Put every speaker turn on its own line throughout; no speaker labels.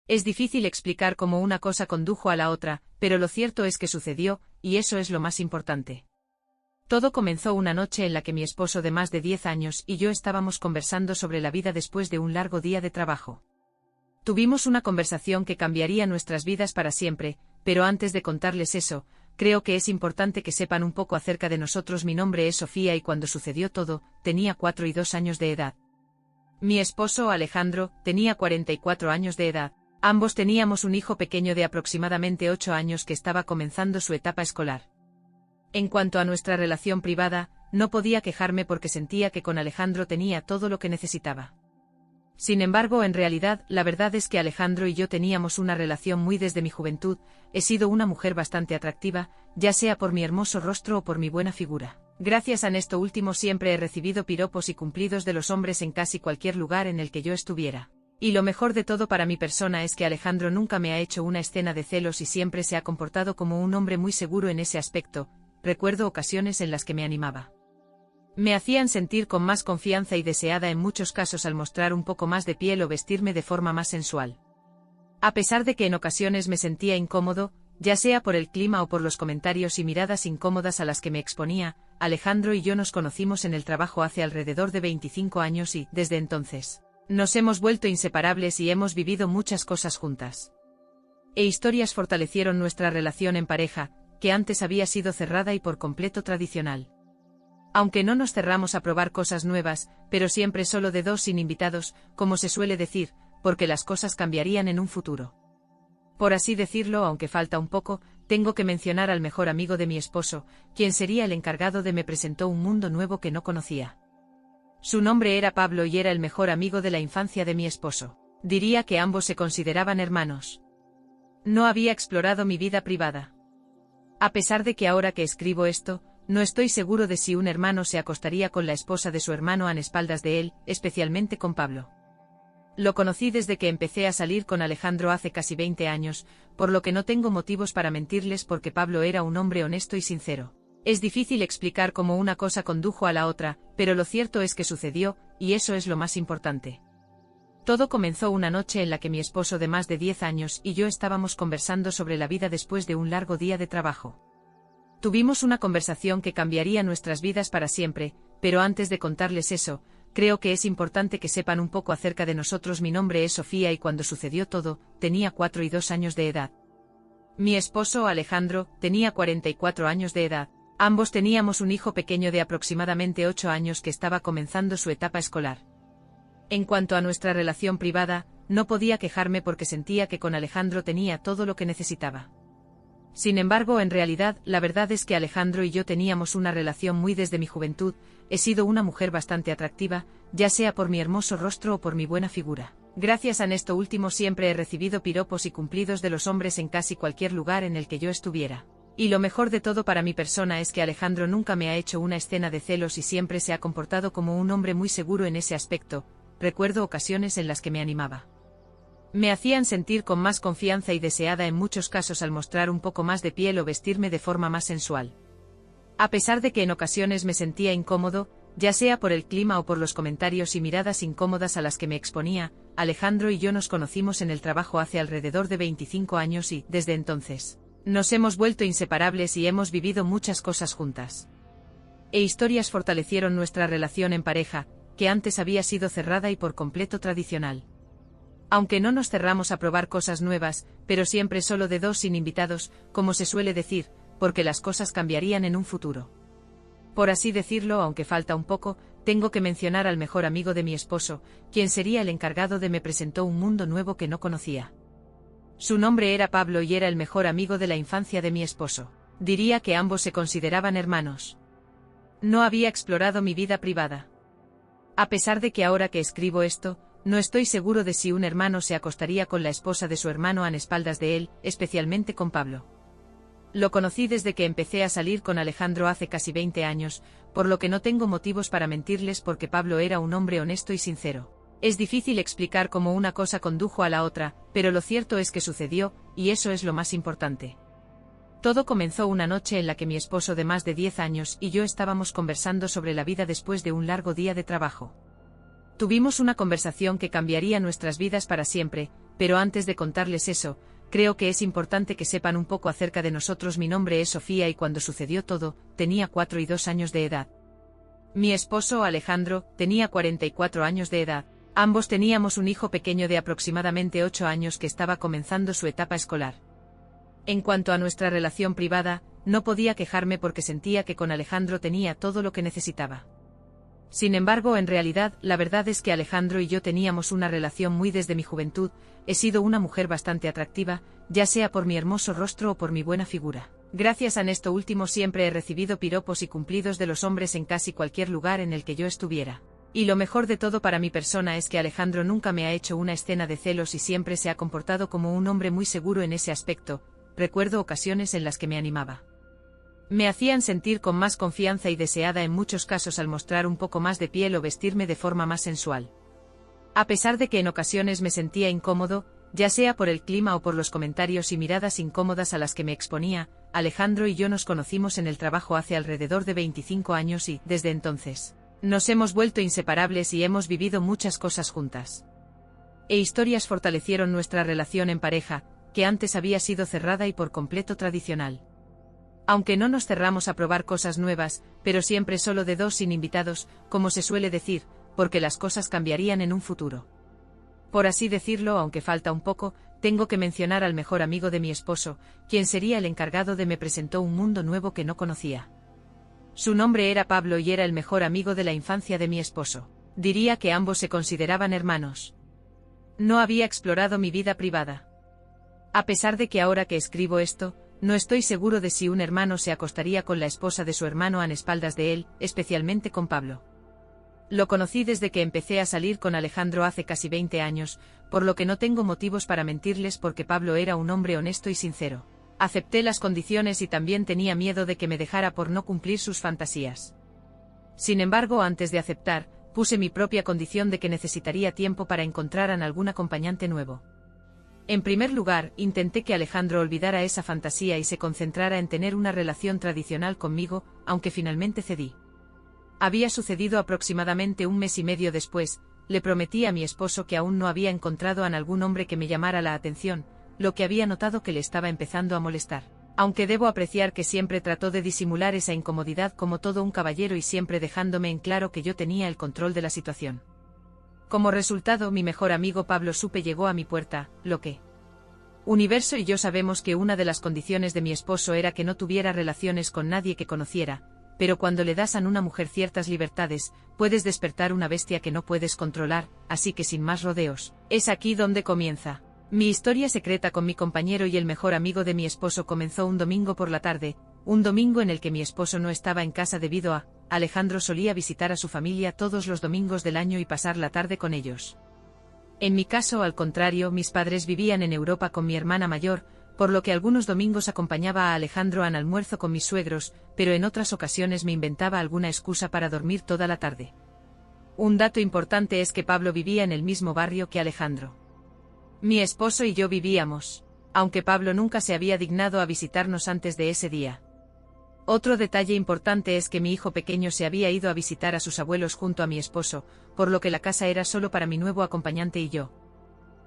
Es difícil explicar cómo una cosa condujo a la otra, pero lo cierto es que sucedió, y eso es lo más importante. Todo comenzó una noche en la que mi esposo de más de 10 años y yo estábamos conversando sobre la vida después de un largo día de trabajo. Tuvimos una conversación que cambiaría nuestras vidas para siempre, pero antes de contarles eso, creo que es importante que sepan un poco acerca de nosotros. Mi nombre es Sofía y cuando sucedió todo, tenía 4 y 2 años de edad. Mi esposo, Alejandro, tenía 44 años de edad. Ambos teníamos un hijo pequeño de aproximadamente 8 años que estaba comenzando su etapa escolar. En cuanto a nuestra relación privada, no podía quejarme porque sentía que con Alejandro tenía todo lo que necesitaba. Sin embargo, en realidad, la verdad es que Alejandro y yo teníamos una relación muy desde mi juventud. He sido una mujer bastante atractiva, ya sea por mi hermoso rostro o por mi buena figura. Gracias a esto último siempre he recibido piropos y cumplidos de los hombres en casi cualquier lugar en el que yo estuviera. Y lo mejor de todo para mi persona es que Alejandro nunca me ha hecho una escena de celos y siempre se ha comportado como un hombre muy seguro en ese aspecto. Recuerdo ocasiones en las que me animaba. Me hacían sentir con más confianza y deseada en muchos casos al mostrar un poco más de piel o vestirme de forma más sensual. A pesar de que en ocasiones me sentía incómodo, ya sea por el clima o por los comentarios y miradas incómodas a las que me exponía, Alejandro y yo nos conocimos en el trabajo hace alrededor de 25 años y, desde entonces, nos hemos vuelto inseparables y hemos vivido muchas cosas juntas. Historias fortalecieron nuestra relación en pareja, que antes había sido cerrada y por completo tradicional. Aunque no nos cerramos a probar cosas nuevas, pero siempre solo de dos sin invitados, como se suele decir, porque las cosas cambiarían en un futuro. Por así decirlo, aunque falta un poco, tengo que mencionar al mejor amigo de mi esposo, quien sería el encargado de me presentó un mundo nuevo que no conocía. Su nombre era Pablo y era el mejor amigo de la infancia de mi esposo. Diría que ambos se consideraban hermanos. No había explorado mi vida privada. A pesar de que ahora que escribo esto, no estoy seguro de si un hermano se acostaría con la esposa de su hermano a espaldas de él, especialmente con Pablo. Lo conocí desde que empecé a salir con Alejandro hace casi 20 años, por lo que no tengo motivos para mentirles porque Pablo era un hombre honesto y sincero. Es difícil explicar cómo una cosa condujo a la otra, pero lo cierto es que sucedió, y eso es lo más importante. Todo comenzó una noche en la que mi esposo de más de 10 años y yo estábamos conversando sobre la vida después de un largo día de trabajo. Tuvimos una conversación que cambiaría nuestras vidas para siempre, pero antes de contarles eso, creo que es importante que sepan un poco acerca de nosotros. Mi nombre es Sofía y cuando sucedió todo, tenía 4 y 2 años de edad. Mi esposo, Alejandro, tenía 44 años de edad. Ambos teníamos un hijo pequeño de aproximadamente 8 años que estaba comenzando su etapa escolar. En cuanto a nuestra relación privada, no podía quejarme porque sentía que con Alejandro tenía todo lo que necesitaba. Sin embargo, en realidad, la verdad es que Alejandro y yo teníamos una relación muy desde mi juventud. He sido una mujer bastante atractiva, ya sea por mi hermoso rostro o por mi buena figura. Gracias a esto último siempre he recibido piropos y cumplidos de los hombres en casi cualquier lugar en el que yo estuviera. Y lo mejor de todo para mi persona es que Alejandro nunca me ha hecho una escena de celos y siempre se ha comportado como un hombre muy seguro en ese aspecto. Recuerdo ocasiones en las que me animaba. Me hacían sentir con más confianza y deseada en muchos casos al mostrar un poco más de piel o vestirme de forma más sensual. A pesar de que en ocasiones me sentía incómodo, ya sea por el clima o por los comentarios y miradas incómodas a las que me exponía, Alejandro y yo nos conocimos en el trabajo hace alrededor de 25 años y, desde entonces, nos hemos vuelto inseparables y hemos vivido muchas cosas juntas. Historias fortalecieron nuestra relación en pareja, que antes había sido cerrada y por completo tradicional. Aunque no nos cerramos a probar cosas nuevas, pero siempre solo de dos sin invitados, como se suele decir, porque las cosas cambiarían en un futuro. Por así decirlo, aunque falta un poco, tengo que mencionar al mejor amigo de mi esposo, quien sería el encargado de me presentó un mundo nuevo que no conocía. Su nombre era Pablo y era el mejor amigo de la infancia de mi esposo. Diría que ambos se consideraban hermanos. No había explorado mi vida privada. A pesar de que ahora que escribo esto, no estoy seguro de si un hermano se acostaría con la esposa de su hermano a espaldas de él, especialmente con Pablo. Lo conocí desde que empecé a salir con Alejandro hace casi 20 años, por lo que no tengo motivos para mentirles porque Pablo era un hombre honesto y sincero. Es difícil explicar cómo una cosa condujo a la otra, pero lo cierto es que sucedió, y eso es lo más importante. Todo comenzó una noche en la que mi esposo de más de 10 años y yo estábamos conversando sobre la vida después de un largo día de trabajo. Tuvimos una conversación que cambiaría nuestras vidas para siempre, pero antes de contarles eso, creo que es importante que sepan un poco acerca de nosotros. Mi nombre es Sofía y cuando sucedió todo, tenía 4 y 2 años de edad. Mi esposo, Alejandro, tenía 44 años de edad. Ambos teníamos un hijo pequeño de aproximadamente 8 años que estaba comenzando su etapa escolar. En cuanto a nuestra relación privada, no podía quejarme porque sentía que con Alejandro tenía todo lo que necesitaba. Sin embargo, en realidad, la verdad es que Alejandro y yo teníamos una relación muy desde mi juventud. He sido una mujer bastante atractiva, ya sea por mi hermoso rostro o por mi buena figura. Gracias a esto último siempre he recibido piropos y cumplidos de los hombres en casi cualquier lugar en el que yo estuviera. Y lo mejor de todo para mi persona es que Alejandro nunca me ha hecho una escena de celos y siempre se ha comportado como un hombre muy seguro en ese aspecto. Recuerdo ocasiones en las que me animaba. Me hacían sentir con más confianza y deseada en muchos casos al mostrar un poco más de piel o vestirme de forma más sensual. A pesar de que en ocasiones me sentía incómodo, ya sea por el clima o por los comentarios y miradas incómodas a las que me exponía, Alejandro y yo nos conocimos en el trabajo hace alrededor de 25 años y, desde entonces, nos hemos vuelto inseparables y hemos vivido muchas cosas juntas. Historias fortalecieron nuestra relación en pareja, que antes había sido cerrada y por completo tradicional. Aunque no nos cerramos a probar cosas nuevas, pero siempre solo de dos sin invitados, como se suele decir, porque las cosas cambiarían en un futuro. Por así decirlo, aunque falta un poco, tengo que mencionar al mejor amigo de mi esposo, quien sería el encargado de me presentó un mundo nuevo que no conocía. Su nombre era Pablo y era el mejor amigo de la infancia de mi esposo. Diría que ambos se consideraban hermanos. No había explorado mi vida privada. A pesar de que ahora que escribo esto, no estoy seguro de si un hermano se acostaría con la esposa de su hermano a espaldas de él, especialmente con Pablo. Lo conocí desde que empecé a salir con Alejandro hace casi 20 años, por lo que no tengo motivos para mentirles porque Pablo era un hombre honesto y sincero. Acepté las condiciones y también tenía miedo de que me dejara por no cumplir sus fantasías. Sin embargo, antes de aceptar, puse mi propia condición de que necesitaría tiempo para encontrar a algún acompañante nuevo. En primer lugar, intenté que Alejandro olvidara esa fantasía y se concentrara en tener una relación tradicional conmigo, aunque finalmente cedí. Había sucedido aproximadamente un mes y medio después. Le prometí a mi esposo que aún no había encontrado a algún hombre que me llamara la atención, lo que había notado que le estaba empezando a molestar. Aunque debo apreciar que siempre trató de disimular esa incomodidad como todo un caballero y siempre dejándome en claro que yo tenía el control de la situación. Como resultado, mi mejor amigo Pablo Supe llegó a mi puerta, lo que Universo y yo sabemos que una de las condiciones de mi esposo era que no tuviera relaciones con nadie que conociera, pero cuando le das a una mujer ciertas libertades, puedes despertar una bestia que no puedes controlar, así que sin más rodeos, es aquí donde comienza. Mi historia secreta con mi compañero y el mejor amigo de mi esposo comenzó un domingo por la tarde, un domingo en el que mi esposo no estaba en casa debido a Alejandro solía visitar a su familia todos los domingos del año y pasar la tarde con ellos. En mi caso, al contrario, mis padres vivían en Europa con mi hermana mayor, por lo que algunos domingos acompañaba a Alejandro al almuerzo con mis suegros, pero en otras ocasiones me inventaba alguna excusa para dormir toda la tarde. Un dato importante es que Pablo vivía en el mismo barrio que Alejandro. Mi esposo y yo vivíamos, aunque Pablo nunca se había dignado a visitarnos antes de ese día. Otro detalle importante es que mi hijo pequeño se había ido a visitar a sus abuelos junto a mi esposo, por lo que la casa era solo para mi nuevo acompañante y yo.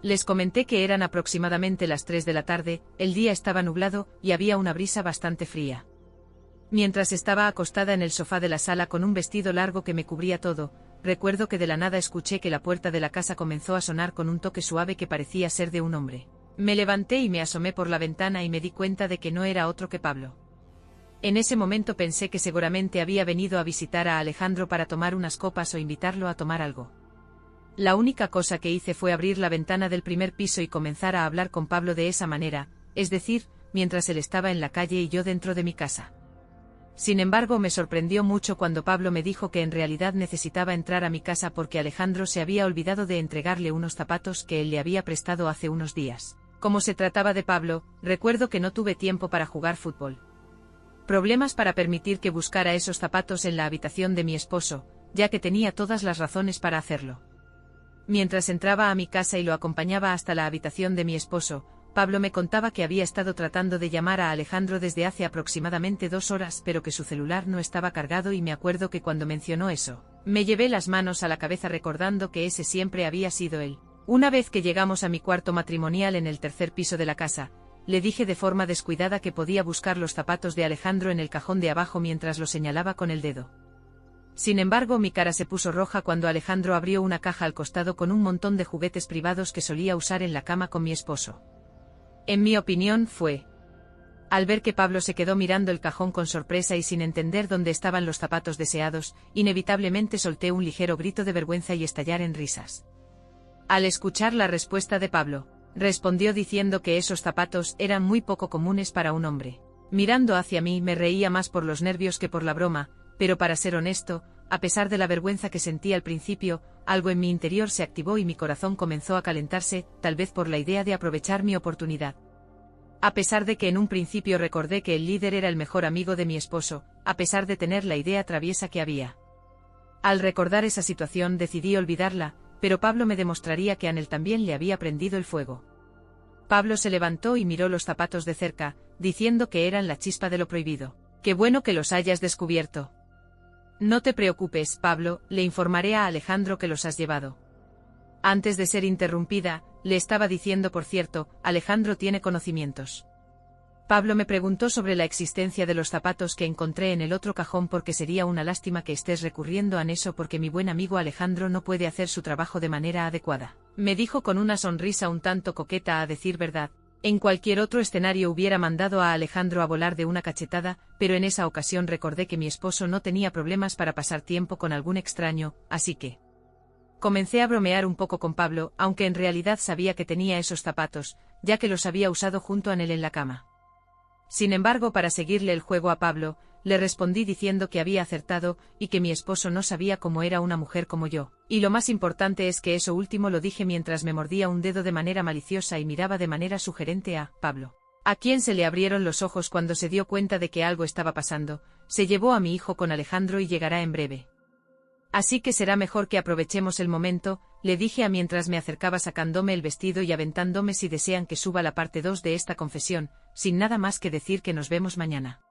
Les comenté que eran aproximadamente las 3 de la tarde, el día estaba nublado y había una brisa bastante fría. Mientras estaba acostada en el sofá de la sala con un vestido largo que me cubría todo, recuerdo que de la nada escuché que la puerta de la casa comenzó a sonar con un toque suave que parecía ser de un hombre. Me levanté y me asomé por la ventana y me di cuenta de que no era otro que Pablo. En ese momento pensé que seguramente había venido a visitar a Alejandro para tomar unas copas o invitarlo a tomar algo. La única cosa que hice fue abrir la ventana del primer piso y comenzar a hablar con Pablo de esa manera, es decir, mientras él estaba en la calle y yo dentro de mi casa. Sin embargo, me sorprendió mucho cuando Pablo me dijo que en realidad necesitaba entrar a mi casa porque Alejandro se había olvidado de entregarle unos zapatos que él le había prestado hace unos días. Como se trataba de Pablo, recuerdo que no tuve tiempo para jugar fútbol. Problemas para permitir que buscara esos zapatos en la habitación de mi esposo, ya que tenía todas las razones para hacerlo. Mientras entraba a mi casa y lo acompañaba hasta la habitación de mi esposo, Pablo me contaba que había estado tratando de llamar a Alejandro desde hace aproximadamente 2 horas, pero que su celular no estaba cargado y me acuerdo que cuando mencionó eso, me llevé las manos a la cabeza recordando que ese siempre había sido él. Una vez que llegamos a mi cuarto matrimonial en el tercer piso de la casa, le dije de forma descuidada que podía buscar los zapatos de Alejandro en el cajón de abajo mientras lo señalaba con el dedo. Sin embargo, mi cara se puso roja cuando Alejandro abrió una caja al costado con un montón de juguetes privados que solía usar en la cama con mi esposo. En mi opinión, fue al ver que Pablo se quedó mirando el cajón con sorpresa y sin entender dónde estaban los zapatos deseados, inevitablemente solté un ligero grito de vergüenza y estallar en risas. Al escuchar la respuesta de Pablo, respondió diciendo que esos zapatos eran muy poco comunes para un hombre. Mirando hacia mí, me reía más por los nervios que por la broma, pero para ser honesto, a pesar de la vergüenza que sentí al principio, algo en mi interior se activó y mi corazón comenzó a calentarse, tal vez por la idea de aprovechar mi oportunidad. A pesar de que en un principio recordé que el líder era el mejor amigo de mi esposo, a pesar de tener la idea traviesa que había. Al recordar esa situación decidí olvidarla, pero Pablo me demostraría que a él también le había prendido el fuego. Pablo se levantó y miró los zapatos de cerca, diciendo que eran la chispa de lo prohibido. «Qué bueno que los hayas descubierto». «No te preocupes, Pablo, le informaré a Alejandro que los has llevado». Antes de ser interrumpida, le estaba diciendo, por cierto, Alejandro tiene conocimientos. Pablo me preguntó sobre la existencia de los zapatos que encontré en el otro cajón porque sería una lástima que estés recurriendo a eso porque mi buen amigo Alejandro no puede hacer su trabajo de manera adecuada. Me dijo con una sonrisa un tanto coqueta a decir verdad. En cualquier otro escenario hubiera mandado a Alejandro a volar de una cachetada, pero en esa ocasión recordé que mi esposo no tenía problemas para pasar tiempo con algún extraño, así que comencé a bromear un poco con Pablo, aunque en realidad sabía que tenía esos zapatos, ya que los había usado junto a él en la cama. Sin embargo, para seguirle el juego a Pablo, le respondí diciendo que había acertado y que mi esposo no sabía cómo era una mujer como yo. Y lo más importante es que eso último lo dije mientras me mordía un dedo de manera maliciosa y miraba de manera sugerente a Pablo. A quien se le abrieron los ojos cuando se dio cuenta de que algo estaba pasando. Se llevó a mi hijo con Alejandro y llegará en breve. Así que será mejor que aprovechemos el momento, le dije a mientras me acercaba sacándome el vestido y aventándome si desean que suba la parte 2 de esta confesión, sin nada más que decir que nos vemos mañana.